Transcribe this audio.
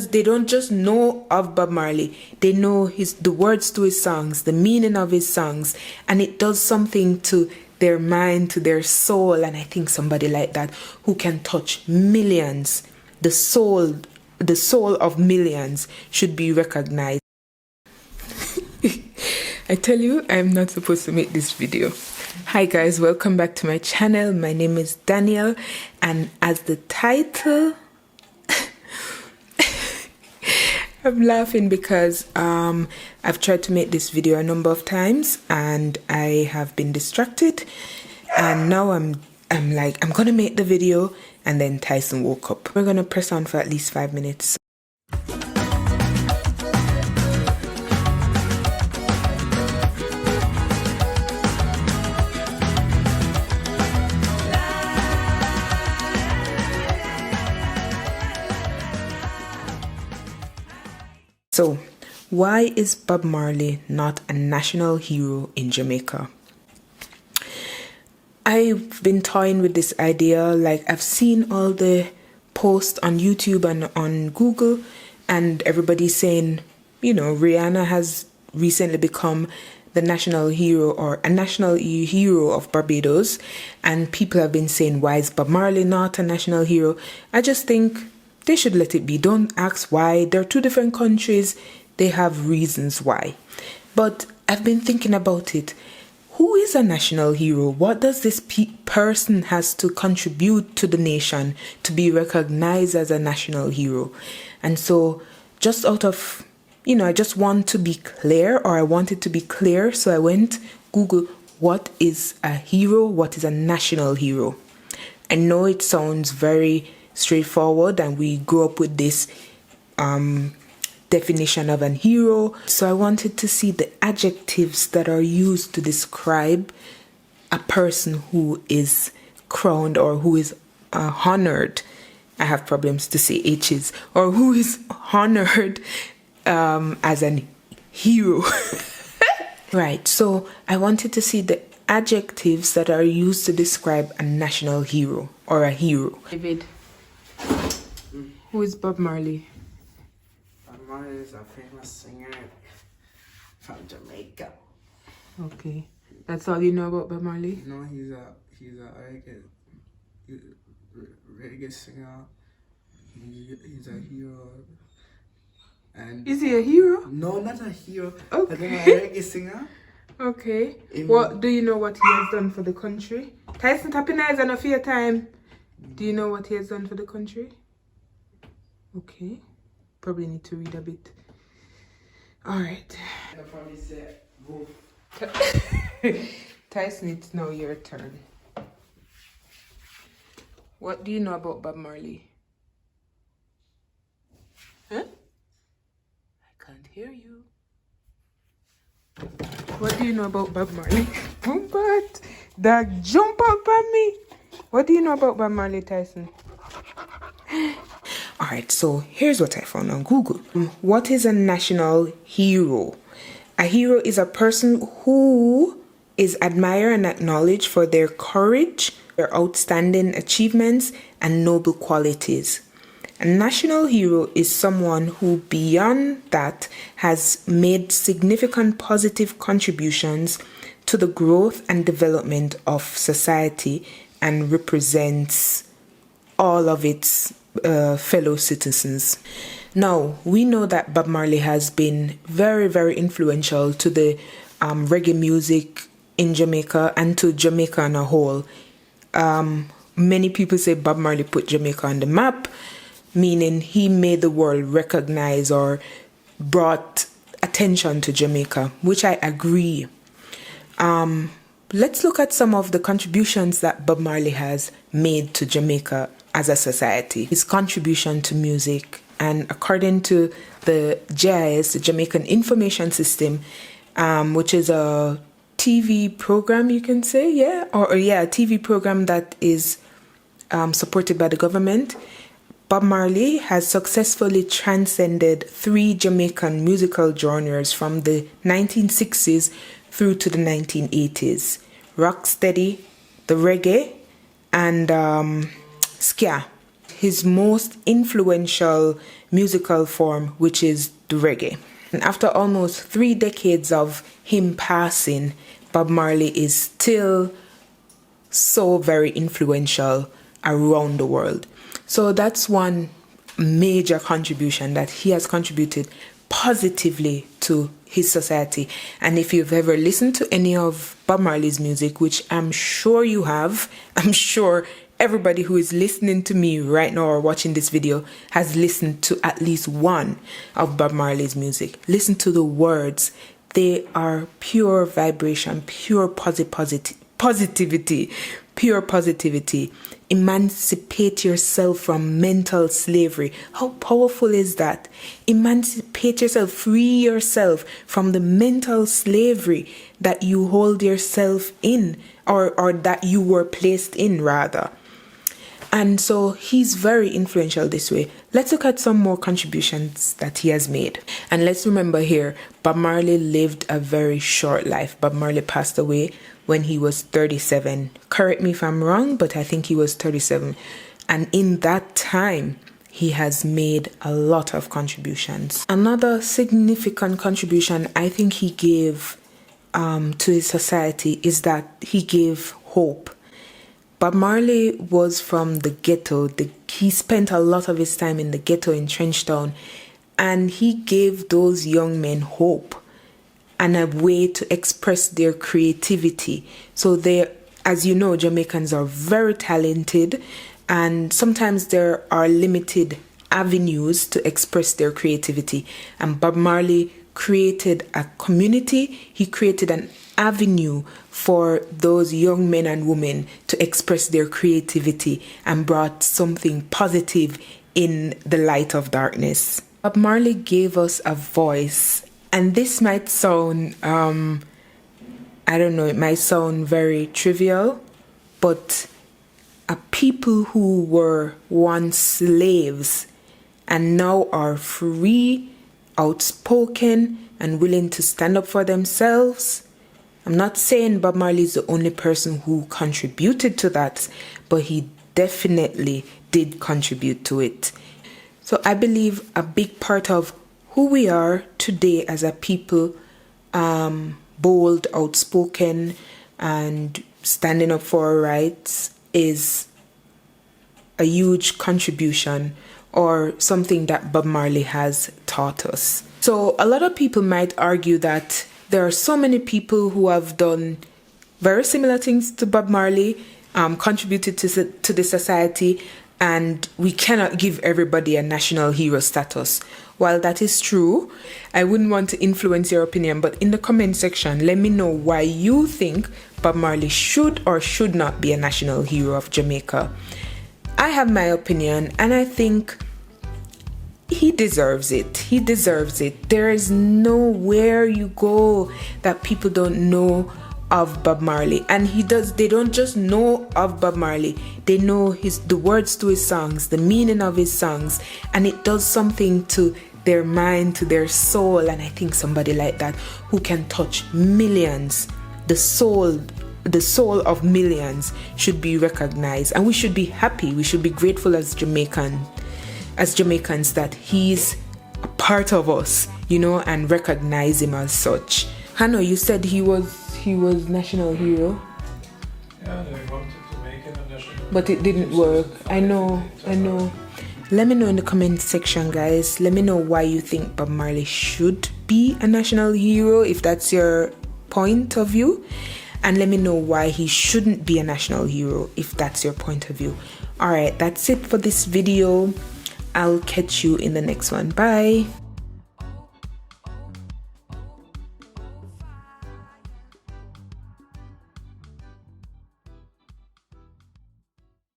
because they don't just know of Bob Marley, they know the words to his songs, the meaning of his songs, and it does something to their mind, to their soul. And I think somebody like that who can touch millions, the soul of millions, should be recognized. I tell you, I'm not supposed to make this video. Hi guys, welcome back to my channel. My name is Danelle, and as the title, I'm laughing because I've tried to make this video a number of times and I have been distracted, and now I'm like, I'm gonna make the video, and then Tyson woke up. We're gonna press on for at least 5 minutes. So, why is Bob Marley not a national hero in Jamaica? I've been toying with this idea. Like, I've seen all the posts on YouTube and on Google, and everybody's saying, you know, Rihanna has recently become the national hero or a national hero of Barbados, and people have been saying, why is Bob Marley not a national hero? I just think they should let it be. Don't ask why. They're two different countries. They have reasons why. But I've been thinking about it. Who is a national hero? What does this person has to contribute to the nation to be recognized as a national hero? And so just out of, you know, I just want to be clear, or I wanted to be clear. So I went Google, what is a hero? What is a national hero? I know it sounds very straightforward, and we grew up with this definition of an hero. So I wanted to see the adjectives that are used to describe a person who is crowned or who is honored. I have problems to say H's, or who is honored as an hero. Right, so I wanted to see the adjectives that are used to describe a national hero or a hero. David, who is Bob Marley? Bob Marley is a famous singer from Jamaica. Okay, that's all you know about Bob Marley? No, he's a reggae singer. He's a hero. And is he a hero? No, not a hero. Okay. A reggae singer. Okay. What do you know what he has done for the country? Tyson, tapping eyes enough for your time. Do you know what he has done for the country? Okay. Probably need to read a bit. Alright. I'll probably say go. Tyson, it's now your turn. What do you know about Bob Marley? Huh? I can't hear you. What do you know about Bob Marley? But that jump up on me. What do you know about Bob Marley, Tyson? Alright, so here's what I found on Google. What is a national hero? A hero is a person who is admired and acknowledged for their courage, their outstanding achievements, and noble qualities. A national hero is someone who, beyond that, has made significant positive contributions to the growth and development of society and represents all of its fellow citizens. Now, we know that Bob Marley has been very, very influential to the reggae music in Jamaica and to Jamaica on a whole. Many people say Bob Marley put Jamaica on the map, meaning he made the world recognize or brought attention to Jamaica, which I agree. Let's look at some of the contributions that Bob Marley has made to Jamaica as a society. His contribution to music, and according to the JIS, the Jamaican Information System, which is a TV program, you can say, a TV program that is supported by the government. Bob Marley has successfully transcended 3 Jamaican musical genres from the 1960s through to the 1980s: rocksteady, the reggae, and ska. His most influential musical form, which is the reggae. And after almost 3 decades of him passing, Bob Marley is still so very influential around the world. So that's one major contribution that he has contributed positively to his society. And if you've ever listened to any of Bob Marley's music, which I'm sure you have, I'm sure everybody who is listening to me right now or watching this video has listened to at least one of Bob Marley's music. Listen to the words. They are pure vibration, pure positivity, pure positivity. Emancipate yourself from mental slavery. How powerful is that? Emancipate yourself, free yourself from the mental slavery that you hold yourself in, or that you were placed in rather. And so he's very influential this way. Let's look at some more contributions that he has made. And let's remember here, Bob Marley lived a very short life. Bob Marley passed away when he was 37. Correct me if I'm wrong, but I think he was 37. And in that time, he has made a lot of contributions. Another significant contribution I think he gave to his society is that he gave hope. Bob Marley was from the ghetto. He spent a lot of his time in the ghetto in Trenchtown, and he gave those young men hope and a way to express their creativity. So they, as you know, Jamaicans are very talented, and sometimes there are limited avenues to express their creativity. And Bob Marley created a community. He created an avenue for those young men and women to express their creativity and brought something positive in the light of darkness. Bob Marley gave us a voice, and this might sound, I don't know, it might sound very trivial, but a people who were once slaves and now are free, outspoken, and willing to stand up for themselves. I'm not saying Bob Marley is the only person who contributed to that, but he definitely did contribute to it. So I believe a big part of who we are today as a people, bold, outspoken, and standing up for our rights, is a huge contribution or something that Bob Marley has taught us. So a lot of people might argue that there are so many people who have done very similar things to Bob Marley, contributed to the society, and we cannot give everybody a national hero status. While that is true, I wouldn't want to influence your opinion, but in the comment section, let me know why you think Bob Marley should or should not be a national hero of Jamaica. I have my opinion, and I think he deserves it. He deserves it. There is nowhere you go that people don't know of Bob Marley. And they don't just know of Bob Marley. They know the words to his songs, the meaning of his songs. And it does something to their mind, to their soul. And I think somebody like that who can touch millions, the soul of millions, should be recognized. And we should be happy. We should be grateful as Jamaicans that he's a part of us, and recognize him as such. Hannah, you said he was national hero. Yeah, they wanted to make him a national hero. But it didn't work. I know. Let me know in the comment section, guys. Let me know why you think Bob Marley should be a national hero, if that's your point of view. And let me know why he shouldn't be a national hero, if that's your point of view. Alright, that's it for this video. I'll catch you in the next one. Bye.